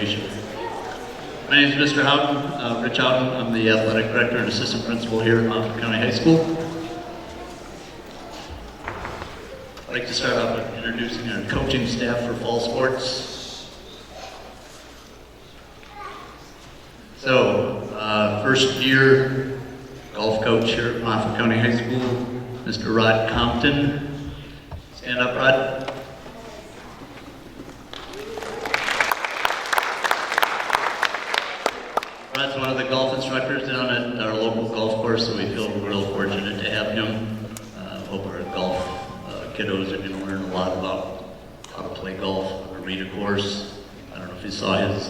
graduation. My name is Mr. Houghton, Rich Houghton. I'm the athletic director and assistant principal here at Moffat County High School. I'd like to start off with introducing our coaching staff for fall sports. So, first year golf coach here at Moffat County High School, Mr. Rod Compton. Stand up, Rod. Rod's one of the golf instructors down at our local golf course, so we feel real fortunate to have him. Hope our golf kiddos are going to learn a lot about how to play golf, how to read a course. I don't know if you saw his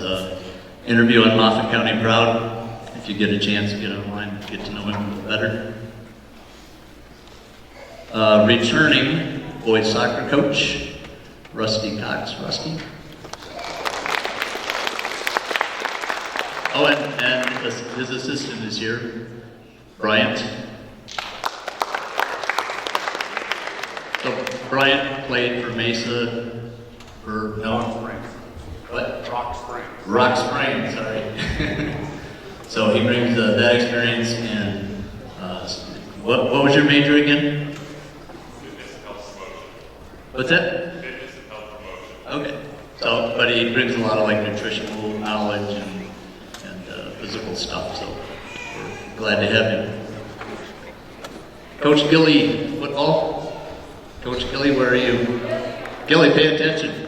interview on Moffat County Proud. If you get a chance to get online, get to know him a little better. Returning boys soccer coach, Rusty Cox. Rusty. Oh, and his assistant is here, Bryant. So Bryant played for Mesa for Rock Springs. What? Rock Springs. Rock Springs, sorry. So he brings that experience and what was your major again? Fitness and health promotion. What's that? Fitness and health promotion. Okay. So, but he brings a lot of like nutritional knowledge and physical stuff, so we're glad to have him. Coach Gilly, football. Coach Gilly, where are you? Gilly, pay attention.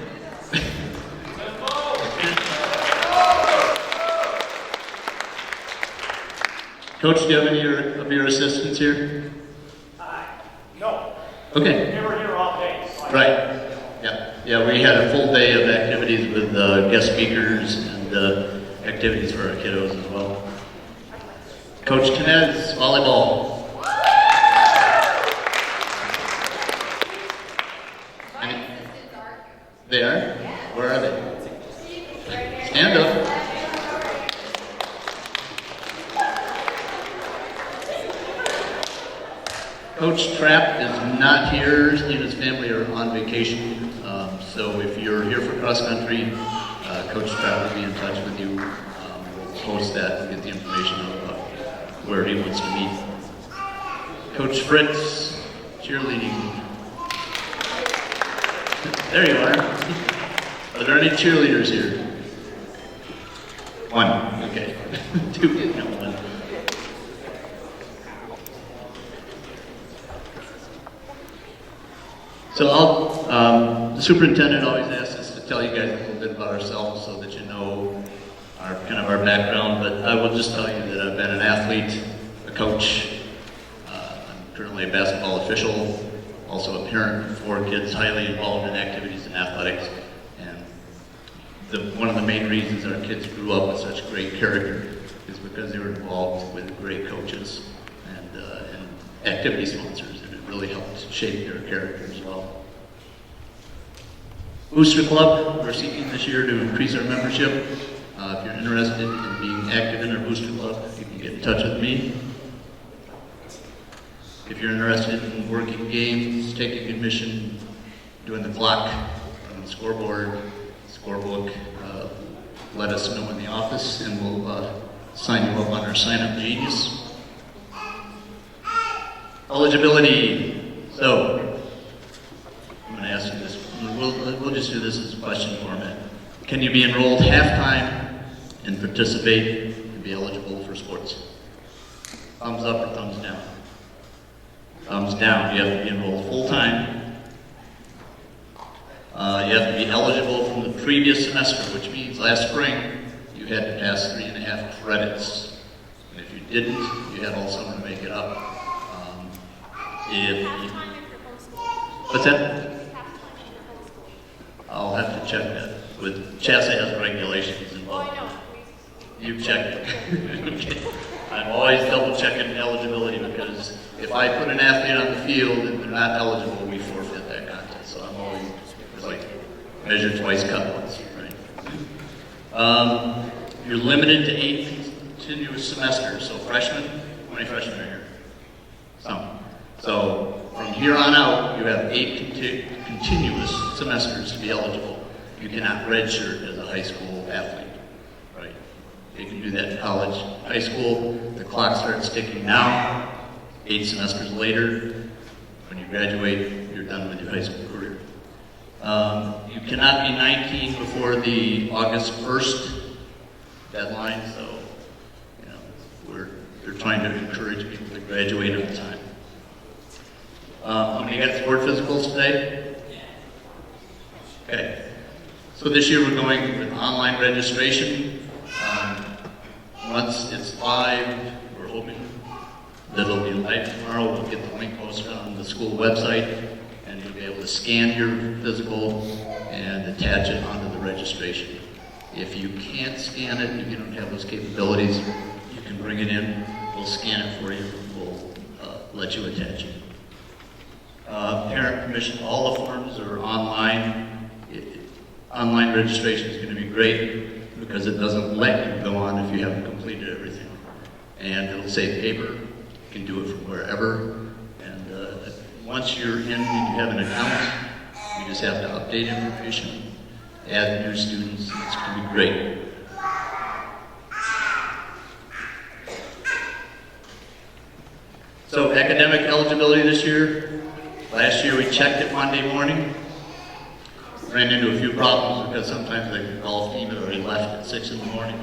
Coach, do you have any of your assistants here? No. Okay. They were here all day. So Right. Yeah, we had a full day of activities with guest speakers and activities for our kiddos as well. Coach Kinez, volleyball. They are? Where are they? Stand up. Coach Trapp is not here. He and his family are on vacation. So if you're here for cross country, Coach Trapp will be in touch with you. We'll post that and get the information about where he wants to meet. Coach Fritz, cheerleading. There you are. Are there any cheerleaders here? One. Okay. Two. No, one. So the superintendent always asks us to tell you guys a little bit about ourselves so that you know our background, but I will just tell you that I've been an athlete, a coach, I'm currently a basketball official, also a parent of 4 kids, highly involved in activities in athletics, and one of the main reasons our kids grew up with such great character is because they were involved with great coaches and activity sponsors, and it really helped shape their character as well. Booster Club, we're seeking this year to increase our membership. If you're interested in being active in our Booster Club, you can get in touch with me. If you're interested in working games, taking admission, doing the clock, on the scoreboard, scorebook, let us know in the office and we'll sign you up on our Sign Up Genius. Eligibility. So, I'm going to ask you this. We'll just do this as a question format. Can you be enrolled half-time and participate and be eligible for sports? Thumbs up or thumbs down? Thumbs down. You have to be enrolled full-time. You have to be eligible from the previous semester, which means last spring you had to pass 3.5 credits. And if you didn't, you had all summer to make it up. What's that? I'll have to check that. With CHASA has regulations involved. You've checked it. Okay. I'm always double checking eligibility because if I put an athlete on the field and they're not eligible, we forfeit that contest. So I'm always, it's like measure twice, cut once, right? You're limited to 8 continuous semesters. So freshmen, how many freshmen are here? Some. So from here on out, you have 8 continuous semesters to be eligible. You cannot redshirt as a high school athlete. You can do that in college, high school. The clock starts ticking now. 8 semesters later, when you graduate, you're done with your high school career. You cannot be 19 before the August 1st deadline, so they're trying to encourage people to graduate on time. How many got sport physicals today? Okay. So this year we're going with online registration. Once it's live, we're hoping that it'll be live tomorrow. We'll get the link posted on the school website, and you'll be able to scan your physical and attach it onto the registration. If you can't scan it, if you don't have those capabilities, you can bring it in. We'll scan it for you. We'll let you attach it. Parent permission, all the forms are online. Online registration is going to be great because it doesn't let you go on if you haven't completed everything. And it'll save paper. You can do it from wherever. And once you're in and you have an account, you just have to update information, add new students. It's going to be great. So academic eligibility this year. Last year we checked it Monday morning. Ran into a few problems because sometimes the golf team had already left at 6 in the morning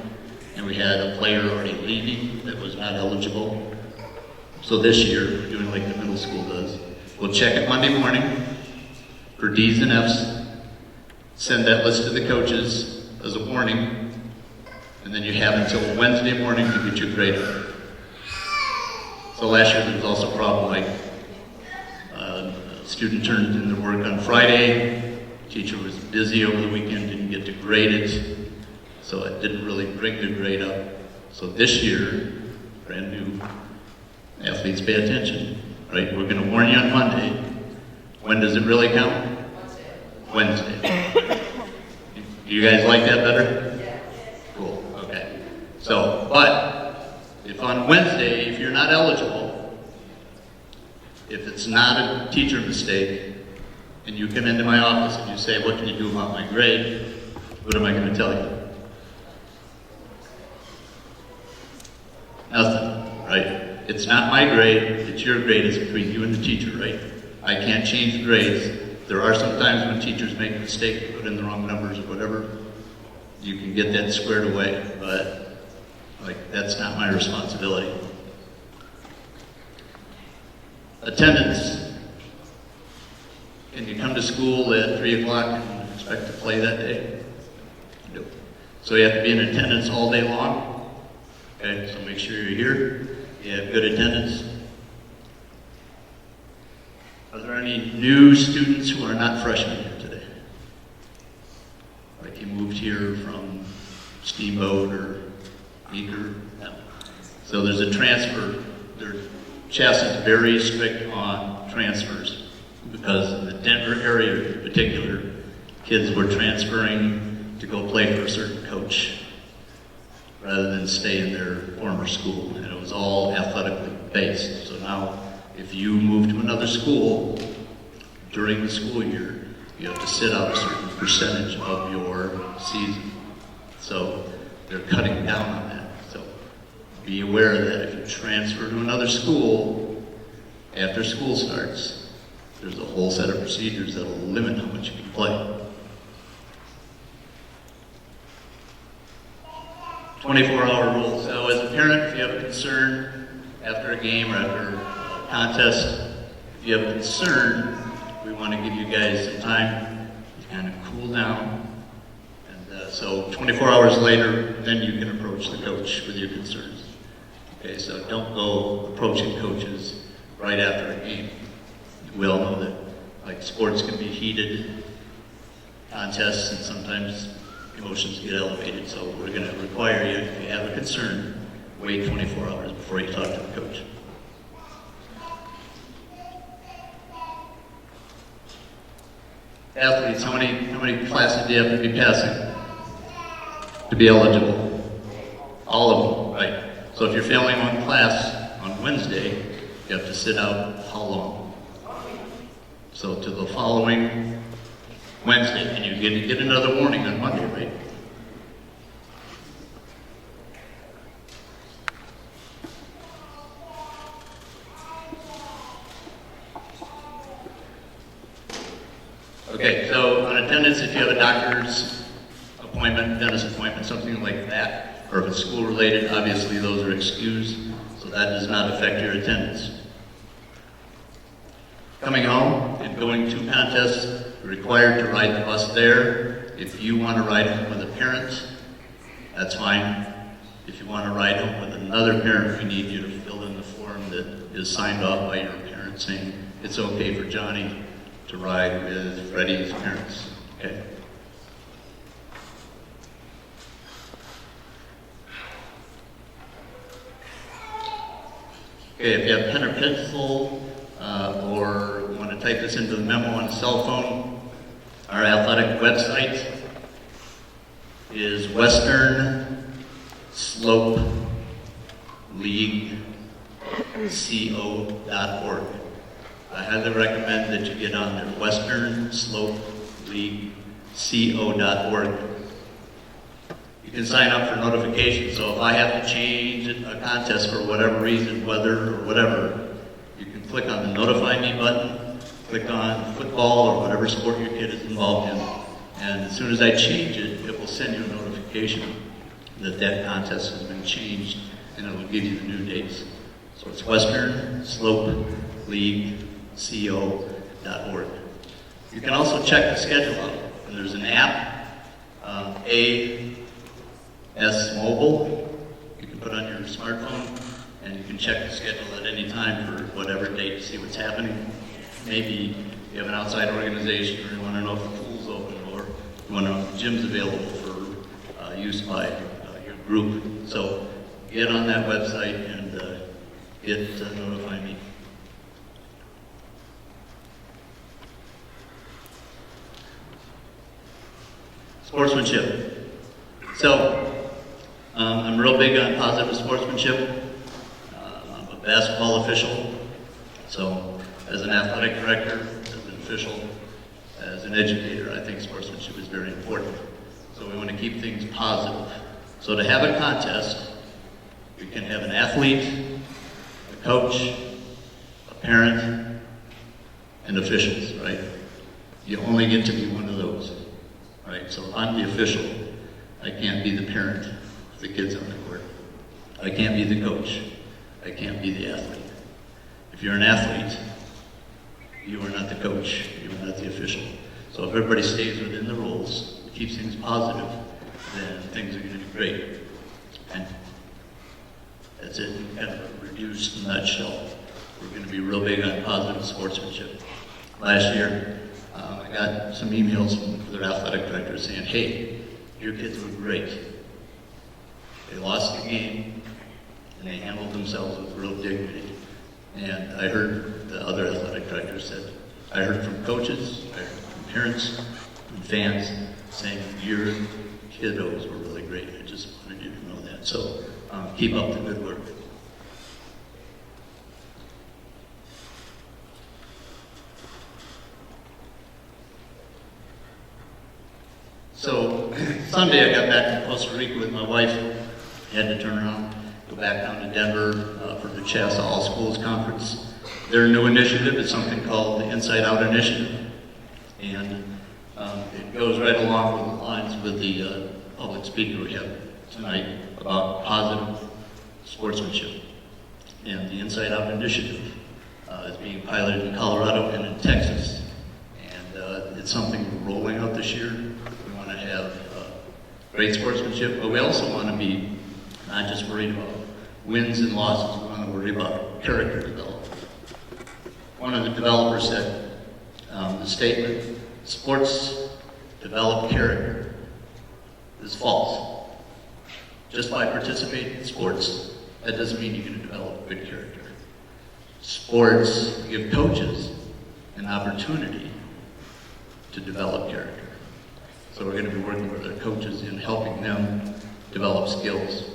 and we had a player already leaving that was not eligible. So this year, we're doing like the middle school does. We'll check it Monday morning for D's and F's, send that list to the coaches as a warning, and then you have until Wednesday morning to get your grade up. So last year there was also a problem like a student turned in their work on Friday, teacher was busy over the weekend, didn't get to grade it, so it didn't really bring the grade up. So this year, brand new, athletes pay attention, right? We're going to warn you on Monday. When does it really count? Wednesday. Do you guys like that better? Yes. Cool, okay. So, but if on Wednesday, if you're not eligible, if it's not a teacher mistake, and you come into my office and you say, what can you do about my grade? What am I going to tell you? Nothing, right? It's not my grade, it's your grade, it's between you and the teacher, right? I can't change grades. There are some times when teachers make a mistake, put in the wrong numbers or whatever. You can get that squared away, but that's not my responsibility. Attendance. Can you come to school at 3 o'clock and expect to play that day? Nope. So you have to be in attendance all day long. Okay, so make sure you're here. You have good attendance. Are there any new students who are not freshmen here today? Like you moved here from Steamboat or Eager? No. So there's a transfer. Chassis is very strict on transfers because in the Denver area in particular, kids were transferring to go play for a certain coach rather than stay in their former school, and it was all athletically based. So now, if you move to another school during the school year, you have to sit out a certain percentage of your season. So they're cutting down on that. So be aware that if you transfer to another school after school starts, there's a whole set of procedures that will limit how much you can play. 24-hour rule. So as a parent, if you have a concern after a game or after a contest, if you have a concern, we want to give you guys some time to kind of cool down. And so 24 hours later, then you can approach the coach with your concerns. Okay, so don't go approaching coaches right after a game. We all know that sports can be heated contests and sometimes emotions get elevated, so we're going to require you, if you have a concern, wait 24 hours before you talk to the coach. Athletes, how many classes do you have to be passing to be eligible? All of them, right? So if you're failing one class on Wednesday, you have to sit out how long? So to the following Wednesday, and you get another warning on Monday, right? Okay, so on attendance, if you have a doctor's appointment, dentist appointment, something like that, or if it's school related, obviously those are excused, so that does not affect your attendance. Coming home and going to contests, you're required to ride the bus there. If you want to ride home with a parent, that's fine. If you want to ride home with another parent, we need you to fill in the form that is signed off by your parent saying it's okay for Johnny to ride with Freddie's parents, okay? Okay, if you have pen or pencil, or want to type this into the memo on a cell phone, our athletic website is westernslope.league.co.org. I highly recommend that you get on there, westernslope.league.co.org. You can sign up for notifications, so if I have to change a contest for whatever reason, weather or whatever, you can click on the notify me button, click on football or whatever sport your kid is involved in, and as soon as I change it, it will send you a notification that that contest has been changed, and it will give you the new dates. So it's westernslope.league.co.org. You can also check the schedule out, and there's an app, AS Mobile, you can put on your smartphone, and you can check the schedule at any time for whatever date to see what's happening. Maybe you have an outside organization, or you want to know if the pool's open, or you want to know if the gym's available for use by your group. So get on that website and notify me. Sportsmanship. So I'm real big on positive sportsmanship. I'm a basketball official, so as an athletic director, as an official, as an educator, I think sportsmanship is very important. So we want to keep things positive. So to have a contest, we can have an athlete, a coach, a parent, and officials, right? You only get to be one of those, right? So I'm the official. I can't be the parent of the kids on the court. I can't be the coach. I can't be the athlete. If you're an athlete, you are not the coach. You are not the official. So if everybody stays within the rules, keeps things positive, then things are going to be great. And that's it in kind of a reduced nutshell. We're going to be real big on positive sportsmanship. Last year, I got some emails from their athletic directors saying, hey, your kids were great. They lost the game, and they handled themselves with real dignity. And I heard the other athletic directors said, I heard from coaches, I heard from parents, and fans saying your kiddos were really great. I just wanted you to know that. So keep up the good work. So Sunday I got back from Costa Rica with my wife. I had to turn around, go back down to Denver for the Chassa All Schools Conference. Their new initiative is something called the Inside Out Initiative. And it goes right along with the lines with the public speaker we have tonight about positive sportsmanship. And the Inside Out Initiative is being piloted in Colorado and in Texas. And it's something we're rolling out this year. We want to have great sportsmanship, but we also want to be not just worried about wins and losses, we want to worry about character development. One of the developers said the statement, sports develop character, is false. Just by participating in sports, that doesn't mean you're going to develop good character. Sports give coaches an opportunity to develop character. So we're going to be working with our coaches in helping them develop skills,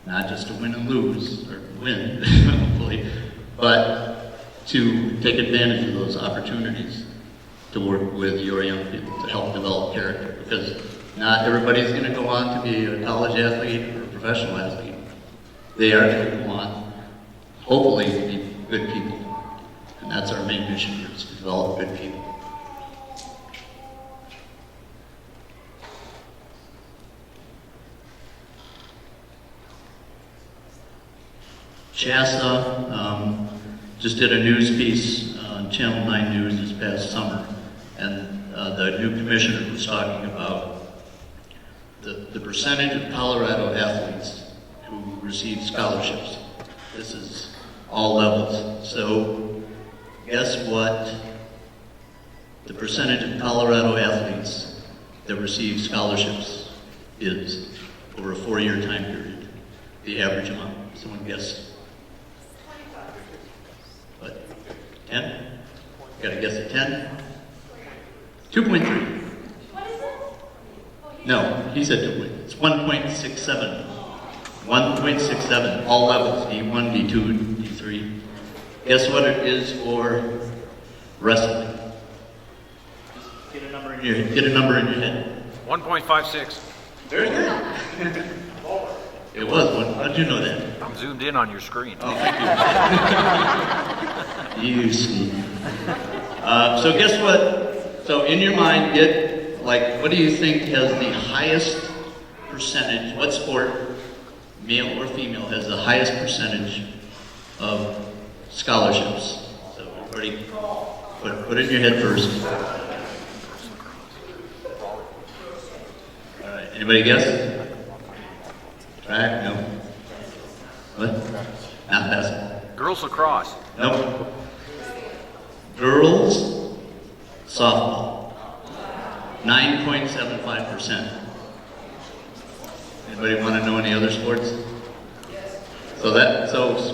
not just to win and lose, or win, hopefully, but to take advantage of those opportunities to work with your young people to help develop character. Because not everybody's going to go on to be a college athlete or a professional athlete. They are going to go on, hopefully, to be good people. And that's our main mission here, is to develop good people. CHASA just did a news piece on Channel 9 News this past summer, and the new commissioner was talking about the percentage of Colorado athletes who receive scholarships. This is all levels. So guess what the percentage of Colorado athletes that receive scholarships is over a 4-year time period? The average amount. Someone guess? What? 10? Got to guess at 10? 2.3. No, he said 2. It's 1.67. 1.67. All levels. D1, D2, D3. Guess what it is for wrestling? Get a number in your head. 1.56. Very good. It was one. How did you know that? I'm zoomed in on your screen. Oh, thank you. You see. So guess what? So in your mind, get what do you think has the highest percentage? What sport, male or female, has the highest percentage of scholarships? So everybody, put it in your head first. All right. Anybody guess? Track? No. What? Not basketball. Girls lacrosse. Nope. Girls softball. 9.75%. Anybody want to know any other sports? So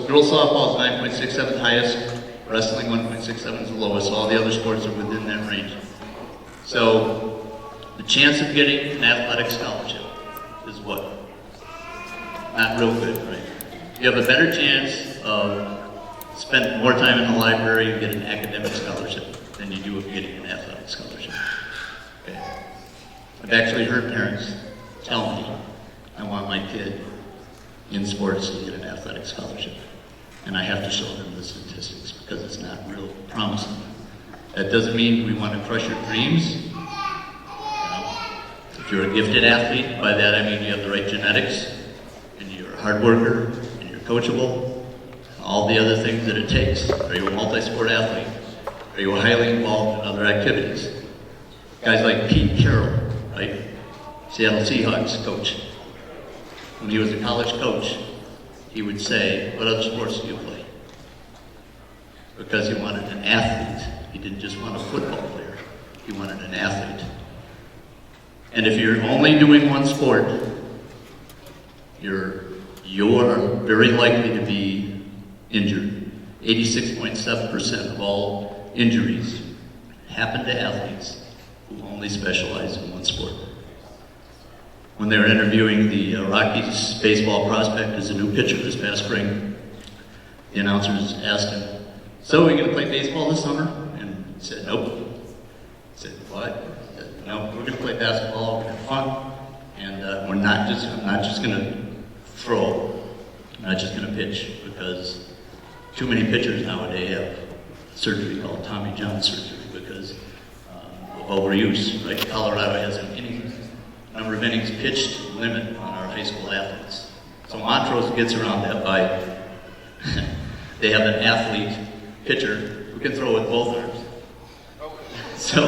girls softball is 9.67 highest. Wrestling 1.67 is the lowest. So all the other sports are within that range. So the chance of getting an athletic scholarship is what? Not real good, right? You have a better chance of spending more time in the library and get an academic scholarship than you do of getting an athletic scholarship. Okay. I've actually heard parents tell me, I want my kid in sports to get an athletic scholarship. And I have to show them the statistics because it's not real promising. That doesn't mean we want to crush your dreams. If you're a gifted athlete, by that I mean you have the right genetics, and you're a hard worker, and you're coachable, all the other things that it takes. Are you a multi-sport athlete? Are you highly involved in other activities? Guys like Pete Carroll, right? Seattle Seahawks coach. When he was a college coach, he would say, what other sports do you play? Because he wanted an athlete. He didn't just want a football player. He wanted an athlete. And if you're only doing one sport, you're very likely to be injured. 86.7% of all injuries happen to athletes who only specialize in one sport. When they were interviewing the Rockies baseball prospect as a new pitcher this past spring, the announcers asked him, so are we going to play baseball this summer? And he said, nope. He said, what? He said, no, we're going to play basketball, we're going to have fun, and I'm not just going to throw, I'm not just going to pitch, because too many pitchers nowadays have surgery called Tommy John surgery because of overuse, right? Colorado has an number of innings pitched limit on our high school athletes. So Montrose gets around that by they have an athlete pitcher who can throw with both arms. So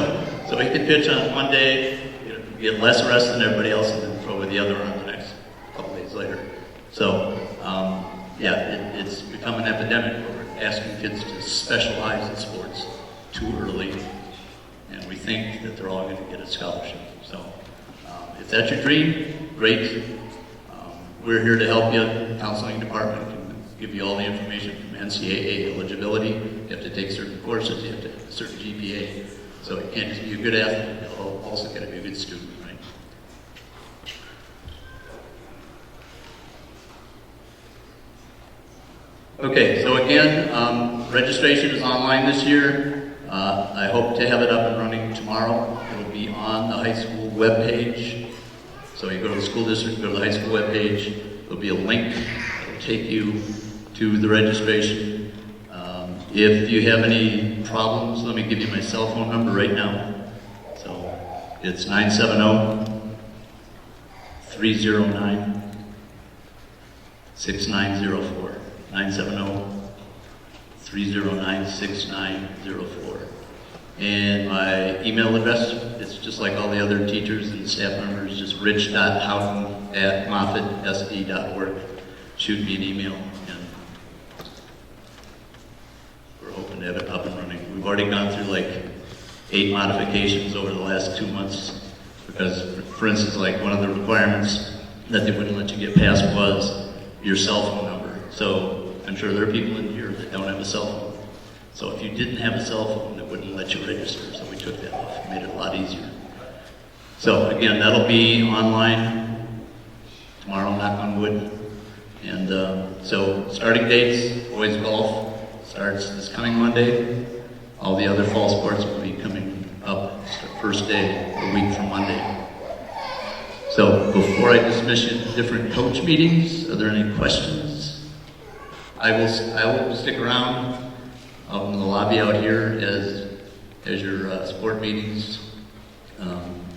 he can pitch on one day, get less rest than everybody else, and then throw with the other arm the next couple days later. So it's become an epidemic where we're asking kids to specialize in sports too early, and we think that they're all going to get a scholarship. So if that's your dream, great. We're here to help you. The counseling department can give you all the information from NCAA eligibility. You have to take certain courses, you have to have a certain GPA. So you can't just be a good athlete, you also got to be a good student, right? Okay, so again, registration is online this year. I hope to have it up and running tomorrow. It'll be on the high school webpage. So you go to the school district, go to the high school webpage. There'll be a link that will take you to the registration. If you have any problems, let me give you my cell phone number right now. So it's 970-309-6904. 970-309-6904. And my email address, it's just like all the other teachers and staff members, just rich.houghton@moffatsd.org. Shoot me an email, and we're hoping to have it up and running. We've already gone through like 8 modifications over the last 2 months, because, for instance, like one of the requirements that they wouldn't let you get past was your cell phone number. So I'm sure there are people in here that don't have a cell phone. So if you didn't have a cell phone, it wouldn't let you register, so we took that off, made it a lot easier. So again, that'll be online tomorrow, knock on wood. And so starting dates, boys golf starts this coming Monday. All the other fall sports will be coming up first day, a week from Monday. So before I dismiss you to different coach meetings, are there any questions? I will stick around out in the lobby out here as your sport meetings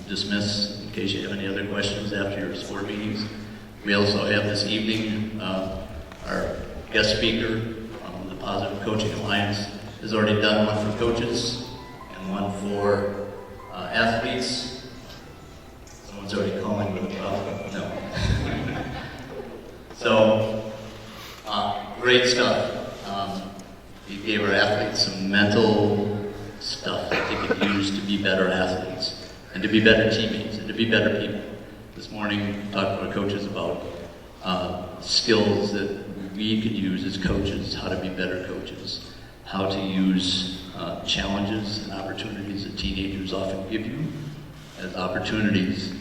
dismiss, in case you have any other questions after your sport meetings. We also have this evening our guest speaker from the Positive Coaching Alliance has already done one for coaches and one for athletes. Someone's already calling with a problem. No. So, great stuff. He gave our athletes some mental stuff that they could use to be better athletes and to be better teammates and to be better people. This morning, we talked to our coaches about skills that we could use as coaches, how to be better coaches, how to use challenges and opportunities that teenagers often give you as opportunities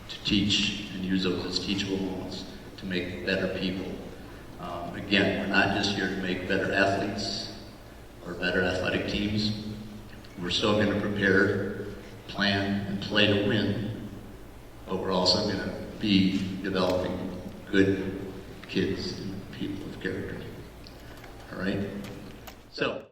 to teach and use those as teachable moments to make better people. Again, we're not just here to make better athletes or better athletic teams. We're still going to prepare, plan, and play to win, but we're also going to be developing good kids and people of character. All right? So.